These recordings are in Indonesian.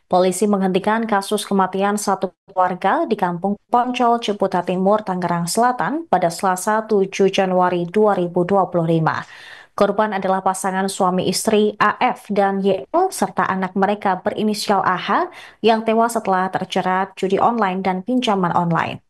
Polisi menghentikan kasus kematian satu keluarga di Kampung Poncol, Ciputa Timur, Tangerang Selatan pada Selasa 7 Januari 2025. Korban adalah pasangan suami istri AF dan YL serta anak mereka berinisial AH yang tewas setelah terjerat judi online dan pinjaman online.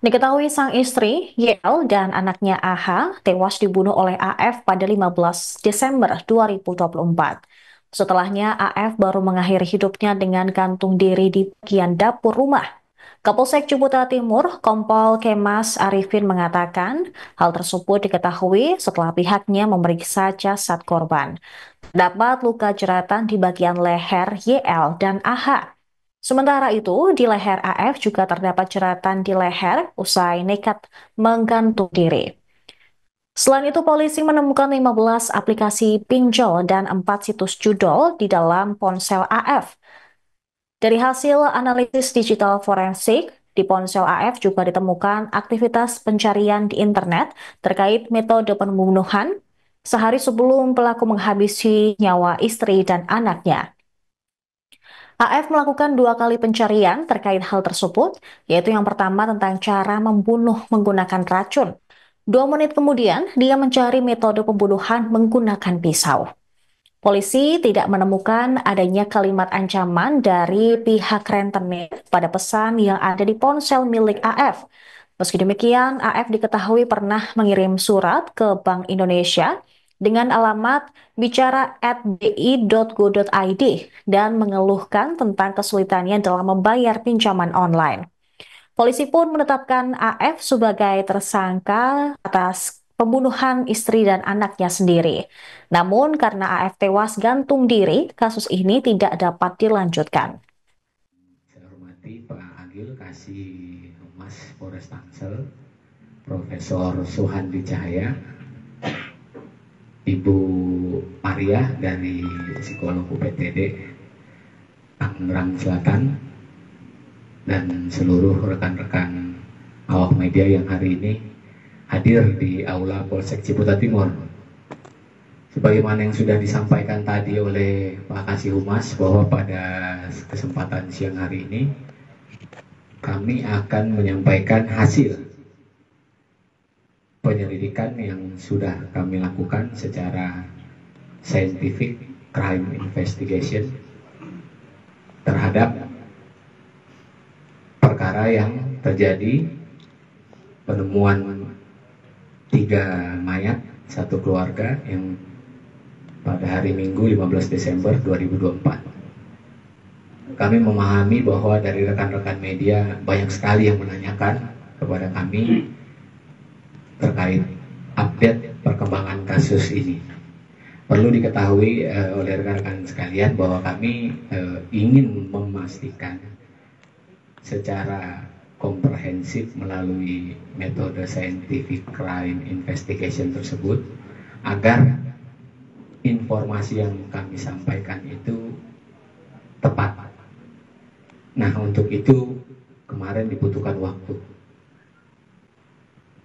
Diketahui sang istri, YL, dan anaknya AH tewas dibunuh oleh AF pada 15 Desember 2024. Setelahnya, AF baru mengakhiri hidupnya dengan gantung diri di bagian dapur rumah. Kapolsek Ciputa Timur, Kompol Kemas Arifin mengatakan hal tersebut diketahui setelah pihaknya memeriksa jasad korban. Terdapat luka jeratan di bagian leher YL dan AH. Sementara itu, di leher AF juga terdapat jeratan di leher usai nekat menggantung diri. Selain itu, polisi menemukan 15 aplikasi pinjol dan 4 situs judol di dalam ponsel AF. Dari hasil analisis digital forensik, di ponsel AF juga ditemukan aktivitas pencarian di internet terkait metode pembunuhan sehari sebelum pelaku menghabisi nyawa istri dan anaknya. AF melakukan 2 kali pencarian terkait hal tersebut, yaitu yang pertama tentang cara membunuh menggunakan racun. 2 menit kemudian, dia mencari metode pembunuhan menggunakan pisau. Polisi tidak menemukan adanya kalimat ancaman dari pihak rentenir pada pesan yang ada di ponsel milik AF. Meski demikian, AF diketahui pernah mengirim surat ke Bank Indonesia dengan alamat bicara@bi.go.id dan mengeluhkan tentang kesulitannya dalam membayar pinjaman online. Polisi pun menetapkan AF sebagai tersangka atas pembunuhan istri dan anaknya sendiri. Namun karena AF tewas gantung diri, kasus ini tidak dapat dilanjutkan. Saya hormati Pak Agil Kasih Humas Polres Tangsel, Profesor Suhandi Cahaya, Ibu Maria dari Psikolog UPTD Tangerang Selatan, dan seluruh rekan-rekan awak media yang hari ini hadir di Aula Polsek Ciputa Timur. Sebagaimana yang sudah disampaikan tadi oleh Pak Kasih Humas bahwa pada kesempatan siang hari ini kami akan menyampaikan hasil penyelidikan yang sudah kami lakukan secara scientific crime investigation terhadap perkara yang terjadi penemuan 3 mayat satu keluarga yang pada hari Minggu 15 Desember 2024. Kami memahami bahwa dari rekan-rekan media banyak sekali yang menanyakan kepada kami terkait update perkembangan kasus ini. Perlu diketahui oleh rekan-rekan sekalian bahwa kami ingin memastikan secara komprehensif melalui metode scientific crime investigation tersebut agar informasi yang kami sampaikan itu tepat. Nah, untuk itu kemarin dibutuhkan waktu.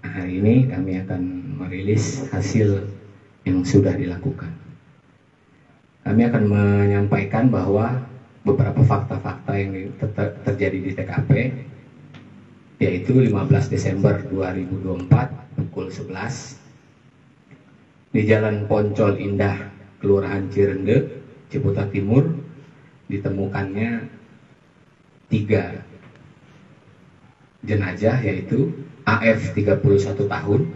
Nah, hari ini kami akan merilis hasil yang sudah dilakukan. Kami akan menyampaikan bahwa beberapa fakta-fakta yang terjadi di TKP, yaitu 15 Desember 2024 pukul 11 di Jalan Poncol Indah, Kelurahan Cirende, Ciputa Timur, ditemukannya 3 jenazah, yaitu AF 31 tahun,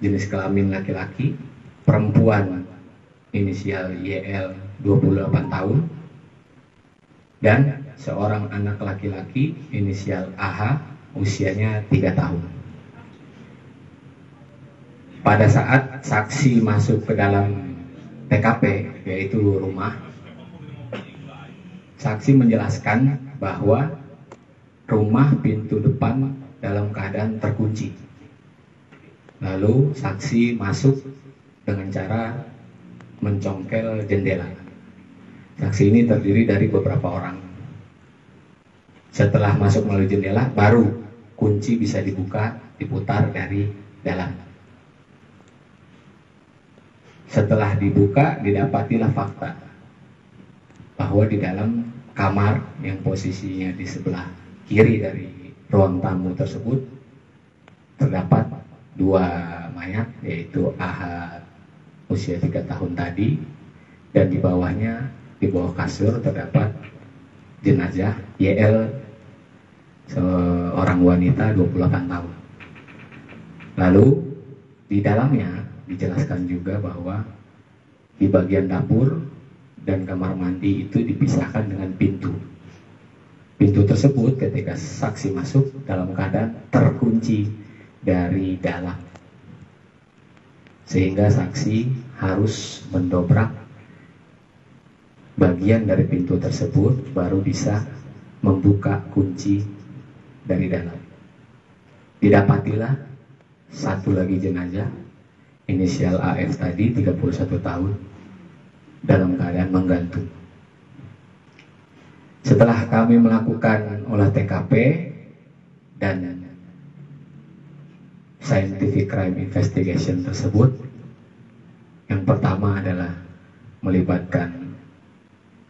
jenis kelamin laki-laki, perempuan inisial YL 28 tahun, dan seorang anak laki-laki inisial AH usianya 3 tahun. Pada saat saksi masuk ke dalam TKP, yaitu rumah, saksi menjelaskan bahwa rumah pintu depan dalam keadaan terkunci. Lalu saksi masuk dengan cara mencongkel jendela. Saksi ini terdiri dari beberapa orang. Setelah masuk melalui jendela, baru kunci bisa dibuka, diputar dari dalam. Setelah dibuka, didapatilah fakta bahwa di dalam kamar yang posisinya di sebelah kiri dari ruang tamu tersebut terdapat dua mayat, yaitu AH usia 3 tahun tadi, dan di bawahnya, di bawah kasur terdapat jenazah YL, seorang wanita 28 tahun. Lalu di dalamnya dijelaskan juga bahwa di bagian dapur dan kamar mandi itu dipisahkan dengan pintu. Pintu tersebut ketika saksi masuk dalam keadaan terkunci dari dalam, sehingga saksi harus mendobrak bagian dari pintu tersebut baru bisa membuka kunci dari dalam. Didapatilah satu lagi jenazah inisial AF tadi, 31 tahun, dalam keadaan menggantung. Setelah kami melakukan olah TKP dan scientific crime investigation tersebut, yang pertama adalah melibatkan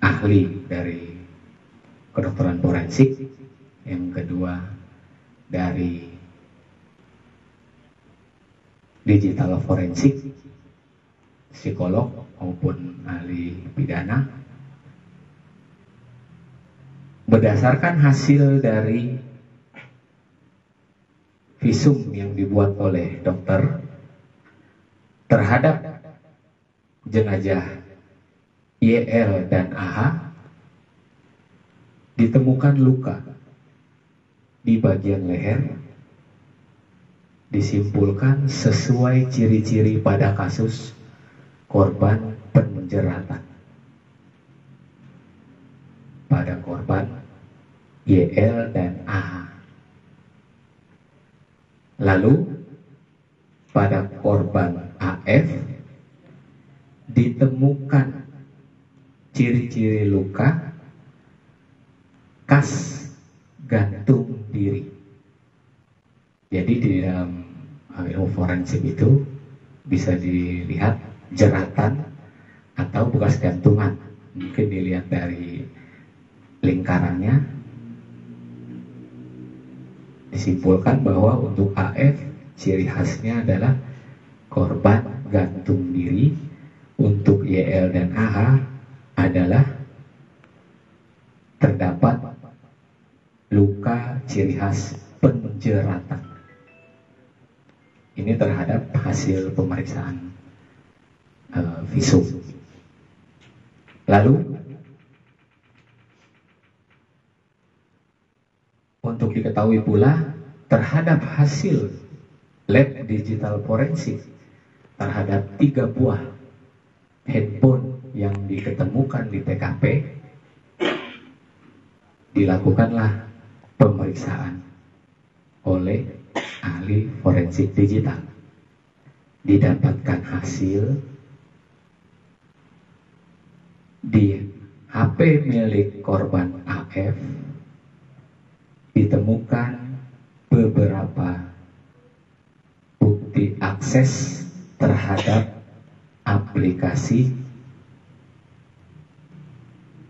ahli dari kedokteran forensik, yang kedua dari digital forensik, psikolog maupun ahli pidana. Berdasarkan hasil dari visum yang dibuat oleh dokter terhadap jenazah YL dan AH, ditemukan luka di bagian leher, disimpulkan sesuai ciri-ciri pada kasus korban penjeratan pada korban YL dan AH. Lalu pada korban AF ditemukan ciri-ciri luka khas gantung diri. Jadi di dalam ilmu forensik itu bisa dilihat jeratan atau bekas gantungan. Mungkin dilihat dari lingkarannya, disimpulkan bahwa untuk AF ciri khasnya adalah korban gantung diri. Untuk YL dan AH adalah terdapat luka ciri khas penjeratan. Ini terhadap hasil pemeriksaan visum. Lalu untuk diketahui pula terhadap hasil lab digital forensik terhadap 3 buah handphone yang diketemukan di TKP, dilakukanlah pemeriksaan oleh ahli forensik digital. Didapatkan hasil di HP milik korban AF ditemukan beberapa bukti akses terhadap aplikasi,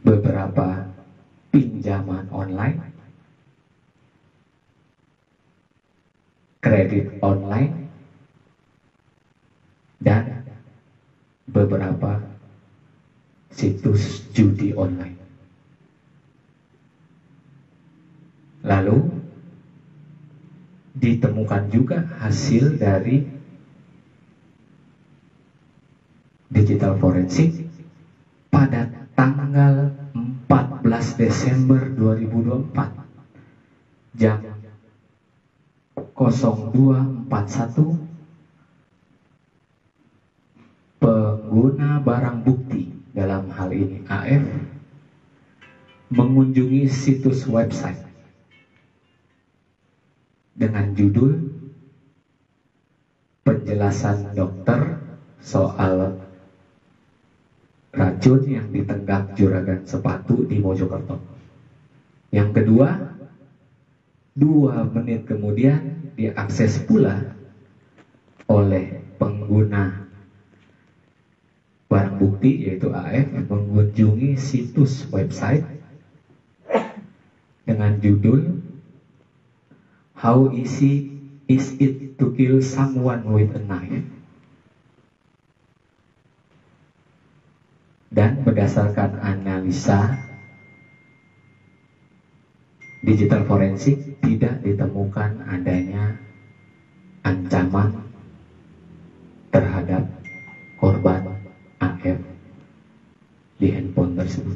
beberapa pinjaman online, kredit online, dan beberapa situs judi online. Lalu ditemukan juga hasil dari digital forensik pada tanggal 14 Desember 2024 jam 02.41, pengguna barang bukti, dalam hal ini AF, mengunjungi situs website dengan judul penjelasan dokter soal racun yang ditenggak juragan sepatu di Mojokerto. Yang kedua, 2 menit kemudian diakses pula oleh pengguna barang bukti yaitu AF mengunjungi situs website dengan judul How easy is it to kill someone with a knife? Dan berdasarkan analisa digital forensik tidak ditemukan adanya ancaman terhadap korban AF di handphone tersebut.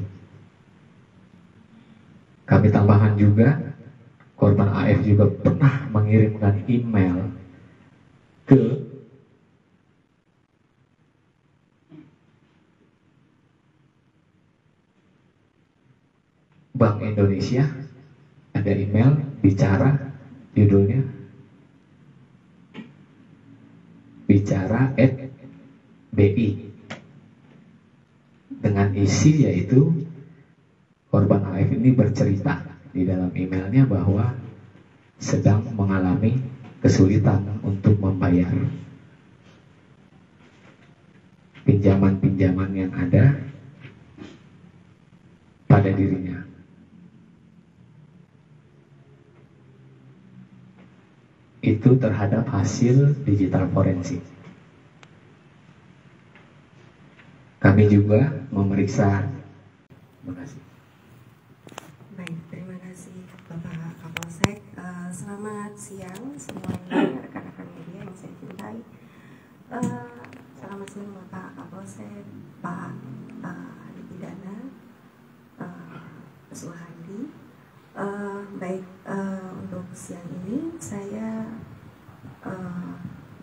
Kami tambahkan juga, korban AF juga pernah mengirimkan email ke Bank Indonesia, ada email bicara, judulnya bicara@bi, dengan isi yaitu korban AF ini bercerita di dalam emailnya bahwa sedang mengalami kesulitan untuk membayar pinjaman-pinjaman yang ada pada dirinya. Itu terhadap hasil digital forensik. Kami juga memeriksa. Terima kasih. Baik, terima kasih Bapak Kapolsek. Selamat siang semuanya rekan-rekan media yang saya cintai. Selamat siang Bapak Kapolsek, Pak Ahli Pidana, Suhandi. Baik, untuk siang ini saya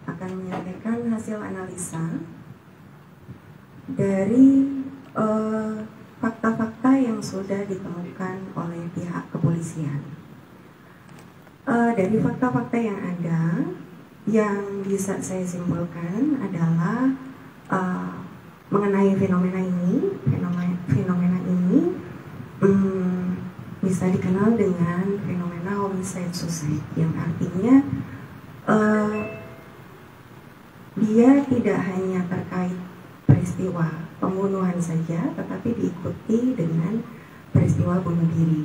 akan menyampaikan hasil analisa dari fakta-fakta yang sudah ditemukan oleh pihak kepolisian. Dari fakta-fakta yang ada, yang bisa saya simpulkan adalah mengenai fenomena ini. Fenomena ini bisa dikenal dengan fenomena homicide suicide, yang artinya dia tidak hanya terkait peristiwa pembunuhan saja, tetapi diikuti dengan peristiwa bunuh diri.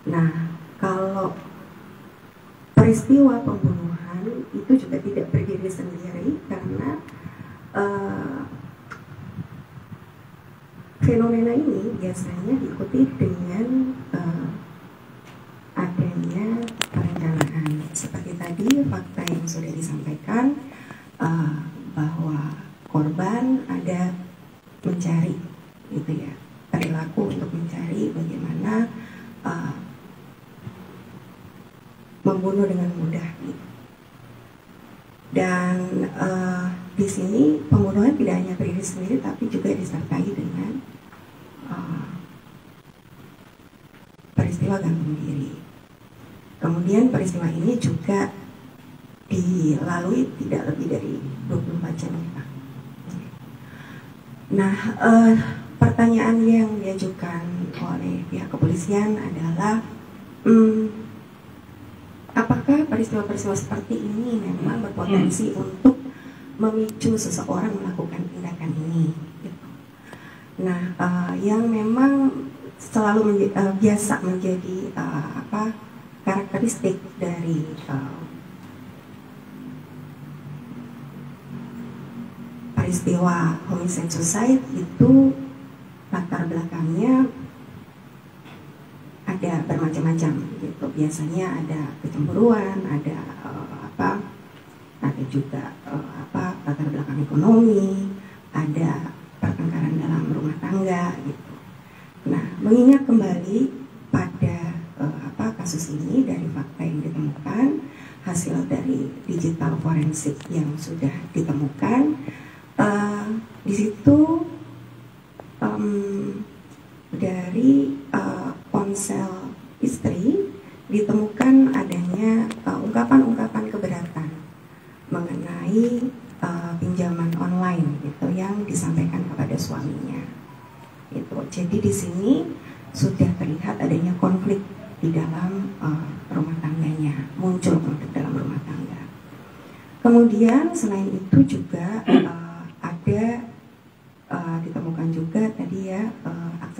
Nah, kalau peristiwa pembunuhan itu juga tidak berdiri sendiri, karena fenomena ini biasanya diikuti dengan adanya perencanaan. Seperti tadi fakta yang sudah disampaikan, bahwa korban ada mencari, gitu ya, perilaku untuk mencari bagaimana membunuh dengan mudah. Gitu. Dan di sini pembunuhan tidak hanya berdiri sendiri, tapi juga disertai dengan peristiwa gantung diri. Kemudian peristiwa ini juga dilalui tidak lebih dari 24 jam. Nah, pertanyaan yang diajukan oleh pihak kepolisian adalah apakah peristiwa-peristiwa seperti ini memang berpotensi untuk memicu seseorang melakukan tindakan ini? Gitu. Nah, yang memang selalu biasa menjadi karakteristik dari peristiwa homicide suicide itu latar belakangnya ada bermacam-macam gitu. Biasanya ada kecemburuan, ada ada juga latar belakang ekonomi, ada pertengkaran dalam rumah tangga gitu. Nah, mengingat kembali pada kasus ini dari fakta yang ditemukan, hasil dari digital forensik yang sudah ditemukan, di situ dari ponsel istri ditemukan adanya ungkapan-ungkapan keberatan mengenai pinjaman online gitu yang disampaikan kepada suaminya. Gitu. Jadi di sini sudah terlihat adanya konflik di dalam rumah tangganya, muncul konflik dalam rumah tangga. Kemudian selain itu juga ada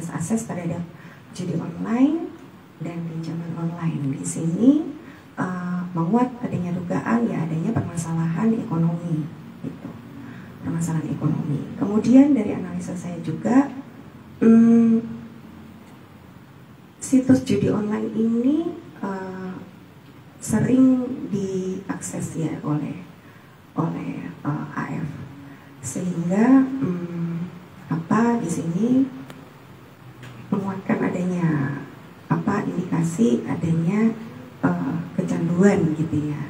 akses terhadap judi online dan pinjaman online. Di sini menguat adanya dugaan ya adanya permasalahan ekonomi, gitu. Permasalahan ekonomi. Kemudian dari analisa saya juga, situs judi online ini sering diakses ya oleh AF, sehingga di sini menguatkan adanya indikasi adanya kecanduan gitu ya,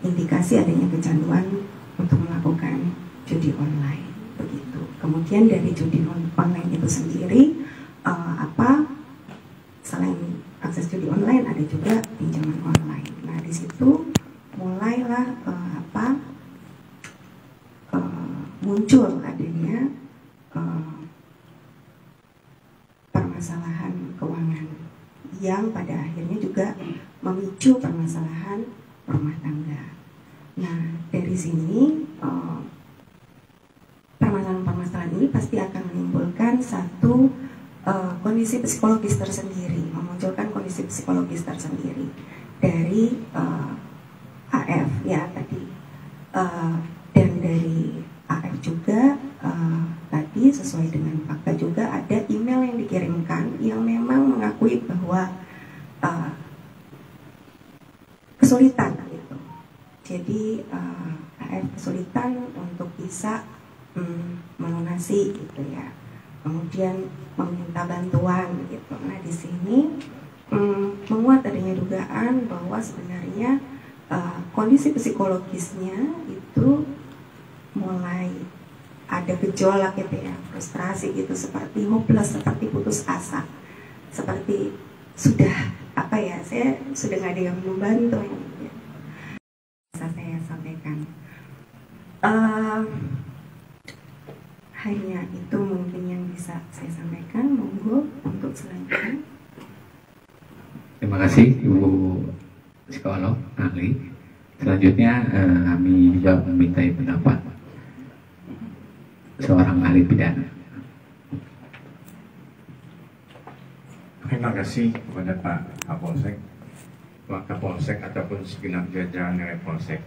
indikasi adanya kecanduan untuk melakukan judi online begitu. Kemudian dari judi online itu sendiri selain akses judi online ada juga pinjaman online. Nah di situ mulailah muncul adanya permasalahan keuangan yang pada akhirnya juga memicu permasalahan rumah tangga. Nah dari sini permasalahan-permasalahan ini pasti akan menimbulkan satu kondisi psikologis tersendiri, memunculkan kondisi psikologis tersendiri dari AF ya tadi, dan dari AF juga tadi sesuai dengan fakta juga ada email yang dikirimkan yang memang mengakui bahwa kesulitan gitu. Jadi AF kesulitan untuk bisa melunasi gitu ya. Kemudian meminta bantuan gitu. Nah di sini menguat adanya dugaan bahwa sebenarnya kondisi psikologisnya itu mulai ada gejolak gitu ya, frustrasi gitu, seperti hopeless, seperti putus asa, seperti sudah saya sudah nggak ada yang membantu yang bisa saya sampaikan. Hanya itu mungkin yang bisa saya sampaikan. Monggo untuk selanjutnya. Terima kasih Ibu psikolog ahli. Selanjutnya kami juga memintai pendapat seorang ahli pidana. Terima kasih kepada Pak Kapolsek, Pak Kapolsek ataupun segenap jajaran dari Polsek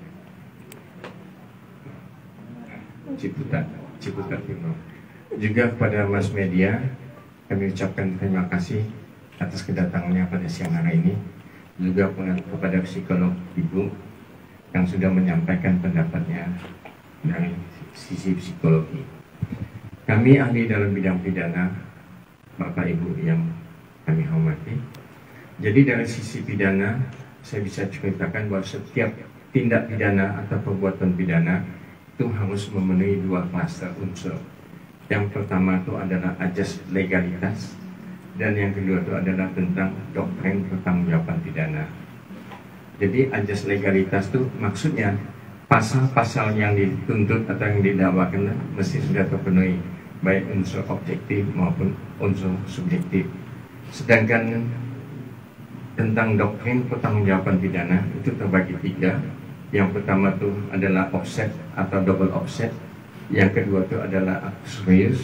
Ciputat Timur. Juga kepada Mas Media, kami ucapkan terima kasih atas kedatangannya pada siang hari ini. Juga kepada psikolog Ibu yang sudah menyampaikan pendapatnya dari sisi psikologi. Kami ahli dalam bidang pidana, Bapak Ibu yang kami hormati. Jadi dari sisi pidana, saya bisa ceritakan bahwa setiap tindak pidana atau perbuatan pidana itu harus memenuhi dua klaster unsur. Yang pertama itu adalah ajas legalitas, dan yang kedua itu adalah tentang doktrin pertanggungjawaban pidana. Jadi ajas legalitas itu maksudnya pasal-pasal yang dituntut atau yang didakwakan mesti sudah terpenuhi, baik unsur objektif maupun unsur subjektif. Sedangkan tentang doktrin pertanggungjawaban pidana itu terbagi tiga. Yang pertama itu adalah offset atau double offset, yang kedua itu adalah actus reus,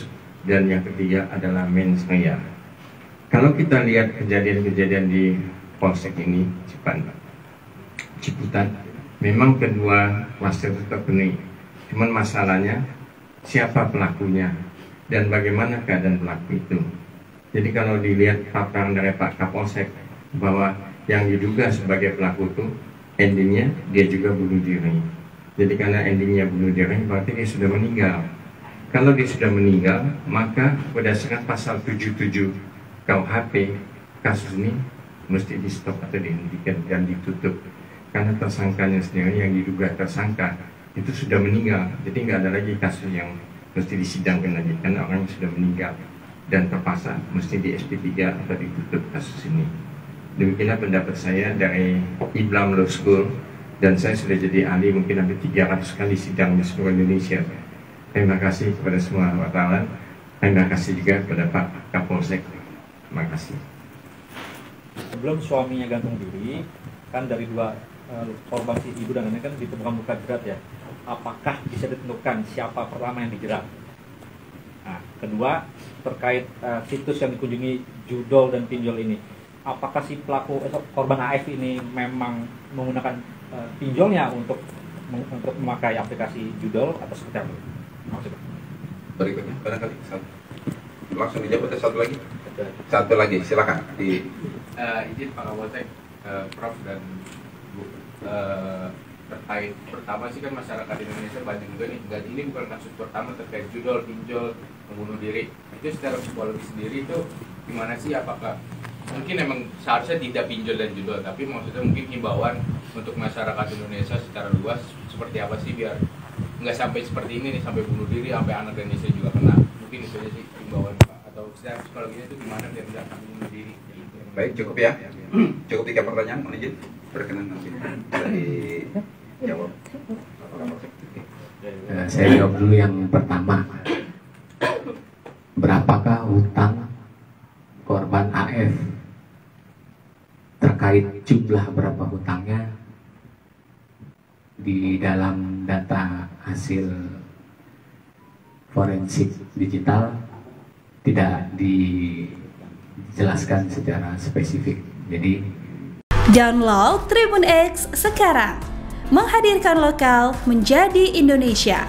dan yang ketiga adalah mens rea. Kalau kita lihat kejadian-kejadian di Polsek ini, Ciputat, memang kedua klaster itu terpenuhi. Cuman masalahnya siapa pelakunya dan bagaimana keadaan pelaku itu. Jadi kalau dilihat paparan dari Pak Kapolsek bahwa yang diduga sebagai pelaku itu endingnya dia juga bunuh diri. Jadi karena endingnya bunuh diri berarti dia sudah meninggal. Kalau dia sudah meninggal, maka berdasarkan pasal 77 KUHP, kasus ini mesti di stop atau dihentikan dan ditutup. Karena tersangkanya sendiri yang diduga tersangka itu sudah meninggal. Jadi nggak ada lagi kasus yang mesti disidangkan lagi karena orang sudah meninggal dan terpaksa mesti di SP3 atau ditutup kasus ini. Demikianlah pendapat saya dari Iblam Law School, dan saya sudah jadi ahli mungkin hampir 300 kali sidang di seluruh Indonesia. Terima kasih kepada semua wartawan. Terima kasih juga kepada Pak Kapolsek. Terima kasih. Sebelum suaminya gantung diri, kan dari dua korban si ibu dan nenek kan ditemukan luka berat ya. Apakah bisa ditentukan siapa pertama yang dijerat? Nah, kedua terkait situs yang dikunjungi judol dan pinjol ini, apakah si pelaku korban AF ini memang menggunakan pinjolnya untuk memakai aplikasi judol atau seperti apa? Maksudnya? Berikutnya, barangkali langsung dijawab atau satu lagi? Satu lagi, silakan. Izin Pak Kapolsek, Prof dan Bu, terkait pertama sih kan masyarakat Indonesia banyak juga nih, ini bukan kasus pertama terkait judol, pinjol, membunuh diri. Itu secara psikologi sendiri itu gimana sih? Apakah mungkin emang seharusnya tidak pinjol dan judol, tapi maksudnya mungkin himbauan untuk masyarakat Indonesia secara luas seperti apa sih biar nggak sampai seperti ini nih, sampai bunuh diri, sampai anak dan istri juga kena. Mungkin itu aja sih himbauan Pak, atau secara psikologinya itu gimana biar nggak sampai bunuh diri. Baik, cukup ya. Cukup 3 pertanyaan, mohon izin. Berkenan nanti dari jawab. Saya jawab dulu yang pertama. Berapakah hutang korban AF? Terkait jumlah berapa hutangnya, di dalam data hasil forensik digital tidak dijelaskan secara spesifik. Jadi download Tribun X sekarang, menghadirkan lokal menjadi Indonesia.